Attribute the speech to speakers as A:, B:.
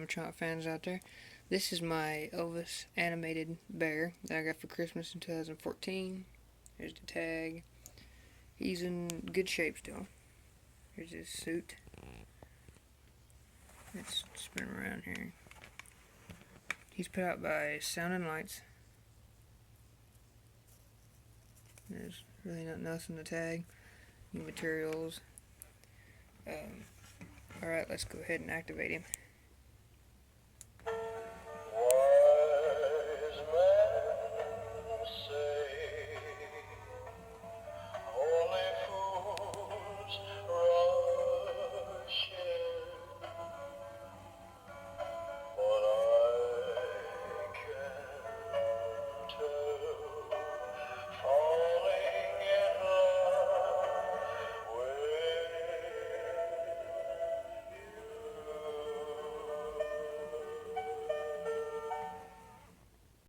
A: animatronic fans out there. This is my Elvis animated bear that I got for Christmas in 2014. Here's the tag. He's in good shape still. Here's his suit. Let's spin around here. He's put out by Sound and Lights. There's really nothing else in the tag. New materials. Alright, let's go ahead and activate him.